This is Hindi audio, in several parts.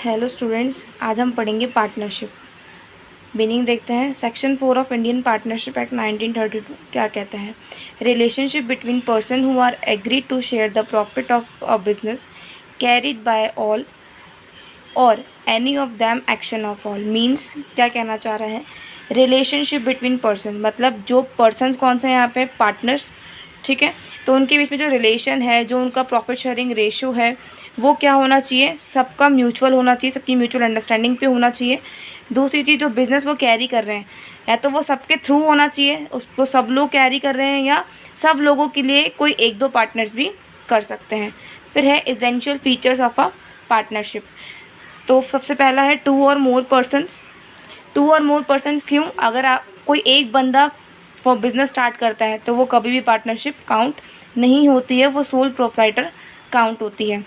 हेलो स्टूडेंट्स, आज हम पढ़ेंगे पार्टनरशिप। मीनिंग देखते हैं। Section 4 of Indian partnership act 1932 क्या कहता है? Relationship between person who are agree to share the profit of a business carried by all or any of them action of all. Means क्या कहना चाह रहा है? रिलेशनशिप बिटवीन पर्सन मतलब जो पर्सनस कौन से हैं यहाँ पे? पार्टनर्स, ठीक है। तो उनके बीच में जो रिलेशन है, जो उनका प्रॉफिट शेयरिंग रेशियो है, वो क्या होना चाहिए? सबका म्यूचुअल होना चाहिए, सबकी म्यूचुअल अंडरस्टैंडिंग पे होना चाहिए। दूसरी चीज़, जो बिज़नेस वो कैरी कर रहे हैं, या तो वो सबके थ्रू होना चाहिए, उसको सब लोग कैरी कर रहे हैं, या सब लोगों के लिए कोई एक दो पार्टनर्स भी कर सकते हैं। फिर है essential features of a partnership. तो सबसे पहला है टू और मोर पर्सनस। टू और मोर पर्सनस क्यों? अगर आप कोई एक बंदा फॉर बिजनेस स्टार्ट करता है तो वो कभी भी पार्टनरशिप काउंट नहीं होती है, वो सोल प्रोप्राइटर काउंट होती है।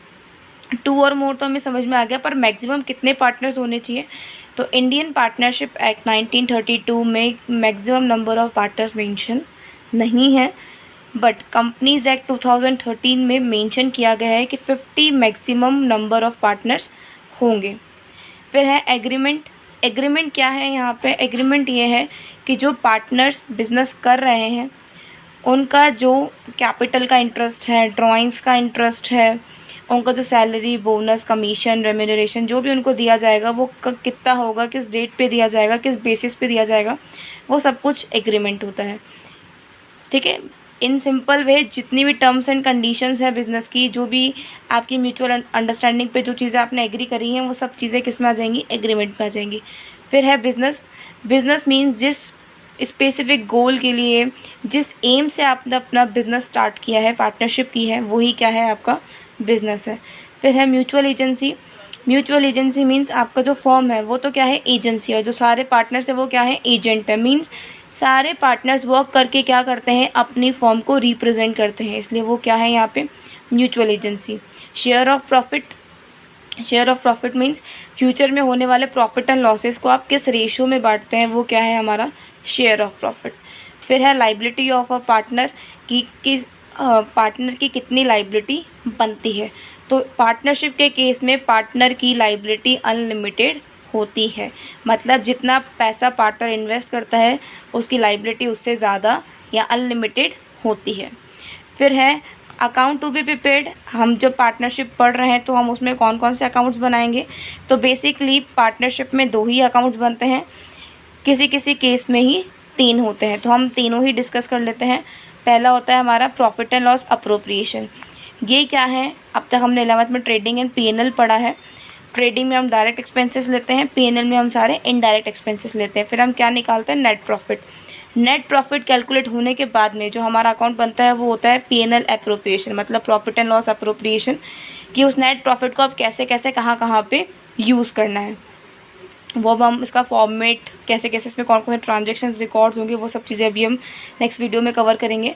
टू और मोर तो हमें समझ में आ गया, पर मैक्सिमम कितने पार्टनर्स होने चाहिए? तो इंडियन पार्टनरशिप एक्ट 1932 में maximum number of partners mention नहीं है, बट कंपनीज एक्ट 2013 में मेंशन किया गया है कि 50 मैक्सिमम नंबर ऑफ पार्टनर्स होंगे। फिर है एग्रीमेंट। एग्रीमेंट क्या है यहाँ पे? एग्रीमेंट ये है कि जो पार्टनर्स बिजनेस कर रहे हैं उनका जो कैपिटल का इंटरेस्ट है, ड्राइंग्स का इंटरेस्ट है, उनका जो सैलरी, बोनस, कमीशन, रेम्यूनरेशन जो भी उनको दिया जाएगा वो कितना होगा, किस डेट पे दिया जाएगा, किस बेसिस पे दिया जाएगा, वो सब कुछ एग्रीमेंट होता है, ठीक है। इन सिंपल वे जितनी भी टर्म्स एंड कंडीशंस है बिज़नेस की, जो भी आपकी म्यूचुअल अंडरस्टैंडिंग पे जो चीज़ें आपने एग्री करी हैं, वो सब चीज़ें किस में आ जाएंगी? एग्रीमेंट में आ जाएंगी। फिर है बिज़नेस। बिज़नेस मीन्स जिस स्पेसिफिक गोल के लिए, जिस एम से आपने अपना बिज़नेस स्टार्ट किया है, पार्टनरशिप की है, वही क्या है? आपका बिज़नेस है। फिर है mutual agency. Mutual agency means आपका जो फर्म है वो तो क्या है? एजेंसी है। जो सारे पार्टनर्स है वो क्या है? एजेंट है। मीन्स सारे पार्टनर्स वर्क करके क्या करते हैं? अपनी फर्म को रिप्रेजेंट करते हैं, इसलिए वो क्या है यहाँ पे? Mutual agency. Share of profit. Share of profit means future में होने वाले प्रॉफिट एंड लॉसेस को आप किस रेशियो में बांटते हैं, वो क्या है? हमारा शेयर ऑफ प्रॉफिट। फिर है लाइबिलिटी ऑफ अ पार्टनर कि पार्टनर की कितनी लाइबिलिटी बनती है। तो पार्टनरशिप के केस में पार्टनर की लाइबिलिटी अनलिमिटेड होती है, मतलब जितना पैसा पार्टनर इन्वेस्ट करता है उसकी लाइबिलिटी उससे ज़्यादा या अनलिमिटेड होती है। फिर है अकाउंट टू बी प्रिपेयर्ड। हम जब पार्टनरशिप पढ़ रहे हैं तो हम उसमें कौन कौन से अकाउंट्स बनाएंगे? तो बेसिकली पार्टनरशिप में 2 ही अकाउंट्स बनते हैं, किसी किसी केस में ही 3 होते हैं, तो हम तीनों ही डिस्कस कर लेते हैं। पहला होता है हमारा प्रॉफिट एंड लॉस अप्रोप्रिएशन। ये क्या है? अब तक हमने 11th में ट्रेडिंग एंड पीएनएल पढ़ा है। ट्रेडिंग में हम डायरेक्ट एक्सपेंसेस लेते हैं, पीएनएल में हम सारे इनडायरेक्ट एक्सपेंसेस लेते हैं। फिर हम क्या निकालते हैं? Net profit. Net profit calculate होने के बाद में जो हमारा अकाउंट बनता है वो होता है पीएनएल अप्रोप्रिएशन, मतलब प्रॉफिट एंड लॉस अप्रोप्रिएशन, कि उस नेट प्रॉफिट को अब कैसे कैसे कहाँ कहाँ पे यूज़ करना है, वो अब हम इसका फॉर्मेट कैसे कैसे, इसमें कौन कौन से ट्रांजेक्शन रिकॉर्ड्स होंगे, वो सब चीज़ें अभी हम नेक्स्ट वीडियो में कवर करेंगे।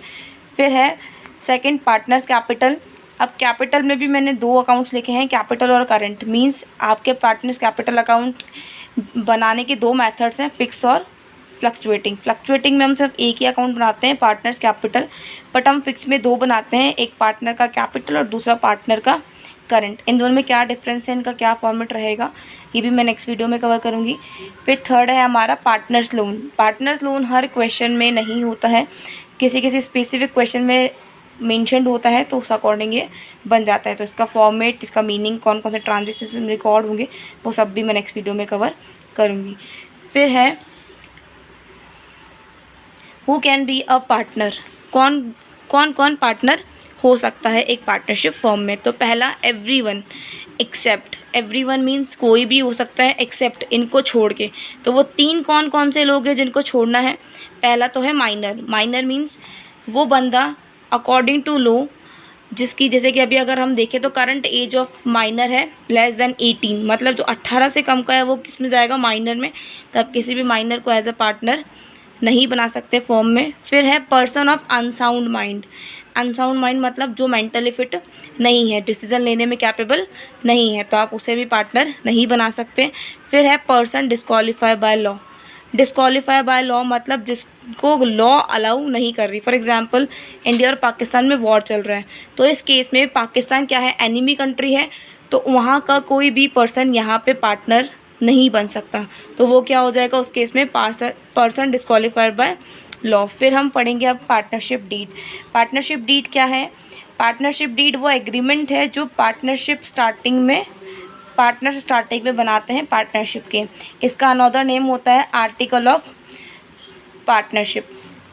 फिर है सेकंड पार्टनर्स कैपिटल। अब कैपिटल में भी मैंने 2 अकाउंट्स लिखे हैं, कैपिटल और करंट। मींस आपके पार्टनर्स कैपिटल अकाउंट बनाने के 2 मेथड्स हैं, फिक्स और फ्लक्चुएटिंग। फ्लक्चुएटिंग में हम सिर्फ एक ही अकाउंट बनाते हैं, पार्टनर्स कैपिटल, बट हम फिक्स में 2 बनाते हैं, एक पार्टनर का कैपिटल और दूसरा पार्टनर का करंट। इन दोनों में क्या डिफरेंस है, इनका क्या फॉर्मेट रहेगा, ये भी मैं नेक्स्ट वीडियो में कवर करूँगी। फिर थर्ड है हमारा पार्टनर्स लोन। पार्टनर्स लोन हर क्वेश्चन में नहीं होता है, किसी किसी स्पेसिफिक क्वेश्चन में मेंशन्ड होता है, तो उस अकॉर्डिंग ये बन जाता है। तो इसका फॉर्मेट, इसका मीनिंग, कौन कौन से ट्रांजेक्शन रिकॉर्ड होंगे, वो सब भी मैं नेक्स्ट वीडियो में कवर करूँगी। फिर है who can be a partner. कौन कौन पार्टनर हो सकता है एक पार्टनरशिप फर्म में? तो पहला एवरीवन एक्सेप्ट। एवरीवन मीन्स कोई भी हो सकता है एक्सेप्ट इनको छोड़ के। तो वो 3 कौन कौन से लोग हैं जिनको छोड़ना है? पहला तो है माइनर। माइनर मीन्स वो बंदा अकॉर्डिंग टू लॉ जिसकी, जैसे कि अभी अगर हम देखें तो करंट एज ऑफ माइनर है लेस देन 18, मतलब जो 18 से कम का है वो किस में जाएगा? माइनर में। तब किसी भी माइनर को एज अ पार्टनर नहीं बना सकते फर्म में। फिर है person of unsound mind. Unsound mind मतलब जो मेंटली फिट नहीं है, डिसीजन लेने में कैपेबल नहीं है, तो आप उसे भी पार्टनर नहीं बना सकते। फिर है person disqualify by law. Disqualify by law मतलब जिसको लॉ अलाउ नहीं कर रही। फॉर एग्जांपल इंडिया और पाकिस्तान में वॉर चल रहा है, तो इस केस में पाकिस्तान क्या है? एनिमी कंट्री है, तो वहाँ का कोई भी पर्सन यहाँ पे पार्टनर नहीं बन सकता। तो वो क्या हो जाएगा उस केस में, पर्सन डिस्क्वालीफाइड बाय लॉ। फिर हम पढ़ेंगे अब पार्टनरशिप डीड। पार्टनरशिप डीड क्या है? पार्टनरशिप डीड वो एग्रीमेंट है जो पार्टनर्स स्टार्टिंग में बनाते हैं पार्टनरशिप के। इसका अनदर नेम होता है आर्टिकल ऑफ पार्टनरशिप।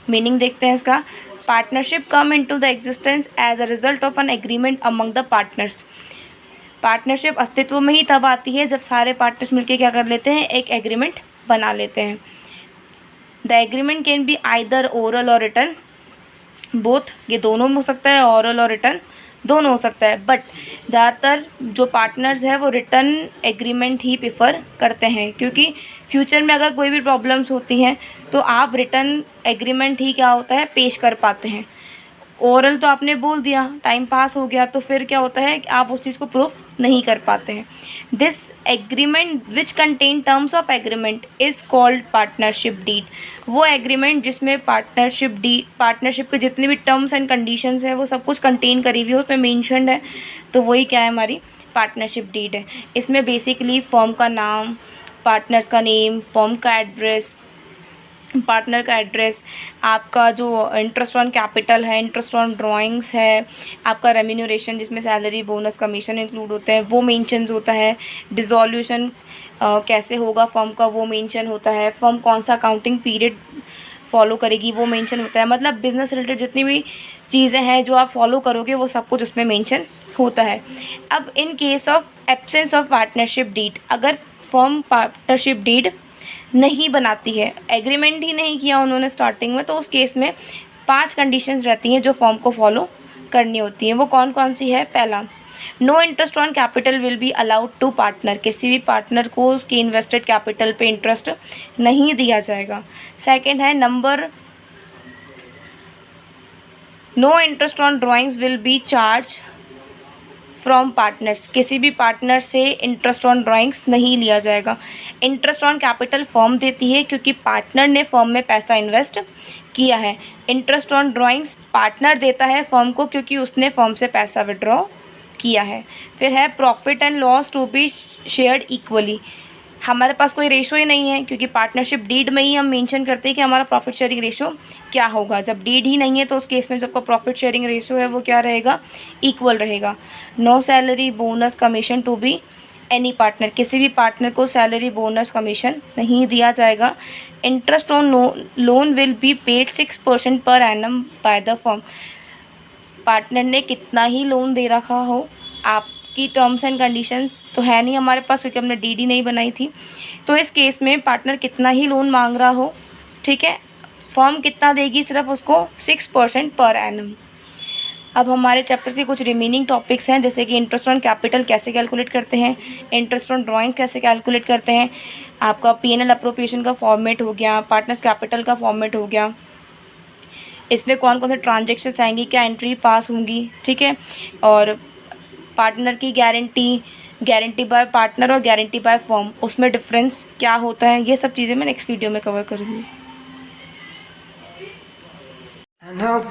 मीनिंग देखते हैं इसका। Partnership come into the existence as a result of an agreement among the partners. Partnership अस्तित्व में ही तब आती है जब सारे पार्टनर्स मिलकर क्या कर लेते हैं, एक एग्रीमेंट बना लेते हैं। The agreement can be either oral और रिटन, बोथ, ये दोनों में हो सकता है, ओरल और रिटन दोनों हो सकता है। बट ज़्यादातर जो पार्टनर्स हैं वो रिटन एग्रीमेंट ही प्रेफर करते हैं, क्योंकि फ्यूचर में अगर कोई भी प्रॉब्लम्स होती हैं तो आप रिटन एग्रीमेंट ही क्या होता है, पेश कर पाते हैं। ओरल तो आपने बोल दिया, टाइम पास हो गया, तो फिर क्या होता है कि आप उस चीज़ को प्रूफ नहीं कर पाते हैं। This agreement which contain terms of agreement is called partnership deed. वो एग्रीमेंट जिसमें पार्टनरशिप के जितने भी टर्म्स एंड कंडीशंस हैं वो सब कुछ कंटेन करी हुई है, उसमें मेंशन्ड है, तो वही क्या है, हमारी पार्टनरशिप डीड है। इसमें बेसिकली फर्म का नाम, पार्टनर्स का नेम, फर्म का एड्रेस, पार्टनर का एड्रेस, आपका जो इंटरेस्ट ऑन कैपिटल है, इंटरेस्ट ऑन ड्राइंग्स है, आपका रेम्यूनरेशन जिसमें सैलरी, बोनस, कमीशन इंक्लूड होते हैं, वो मेंशन्स होता है। डिसॉल्यूशन कैसे होगा फर्म का, वो मेंशन होता है। फर्म कौन सा अकाउंटिंग पीरियड फॉलो करेगी, वो मेंशन होता है। मतलब बिजनेस रिलेटेड जितनी भी चीज़ें हैं जो आप फॉलो करोगे वो सब कुछ उसमें मेंशन होता है। अब in case of absence of partnership deed, अगर फर्म पार्टनरशिप डीड नहीं बनाती है, एग्रीमेंट ही नहीं किया उन्होंने स्टार्टिंग में, तो उस केस में 5 कंडीशंस रहती हैं जो फर्म को फॉलो करनी होती हैं। वो कौन कौन सी है? पहला, no interest on capital will be allowed to partner. किसी भी पार्टनर को उसके इन्वेस्टेड कैपिटल पे इंटरेस्ट नहीं दिया जाएगा। सेकेंड है no interest on drawings will be charge from partners. किसी भी पार्टनर से इंटरेस्ट ऑन ड्राइंग्स नहीं लिया जाएगा। इंटरेस्ट ऑन कैपिटल फर्म देती है क्योंकि पार्टनर ने फर्म में पैसा इन्वेस्ट किया है। इंटरेस्ट ऑन ड्राइंग्स पार्टनर देता है फर्म को क्योंकि उसने फर्म से पैसा विड्रॉ किया है। फिर है profit and loss to be shared equally. हमारे पास कोई रेशो ही नहीं है क्योंकि पार्टनरशिप डीड में ही हम मेंशन करते हैं कि हमारा प्रॉफिट शेयरिंग रेशो क्या होगा। जब डीड ही नहीं है तो उस केस में जो आपका प्रॉफिट शेयरिंग रेशो है वो क्या रहेगा, इक्वल रहेगा। No salary, bonus, commission to be any partner. किसी भी पार्टनर को सैलरी, बोनस, कमीशन नहीं दिया जाएगा। Interest on loan will be paid 6% per annum by the firm. Partner ने कितना ही लोन दे रखा हो, आपकी टर्म्स एंड कंडीशंस तो है नहीं हमारे पास क्योंकि हमने डीडी नहीं बनाई थी, तो इस केस में पार्टनर कितना ही लोन मांग रहा हो, ठीक है, फर्म कितना देगी, सिर्फ उसको 6% पर एनम। अब हमारे चैप्टर के कुछ रिमेनिंग टॉपिक्स हैं जैसे कि इंटरेस्ट ऑन कैपिटल कैसे कैलकुलेट करते हैं, इंटरेस्ट ऑन ड्राइंग कैसे कैलकुलेट करते हैं, आपका पीएनएल अप्रोप्रिएशन का फॉर्मेट हो गया, पार्टनर्स कैपिटल का फॉर्मेट हो गया, इसमें कौन कौन से ट्रांजेक्शन्स आएंगी, क्या एंट्री पास होंगी, ठीक है, और पार्टनर की गारंटी बाय पार्टनर और गारंटी बाय फर्म, उसमें डिफरेंस क्या होता है, ये सब चीज़ें मैं नेक्स्ट वीडियो में कवर करूँगी। I know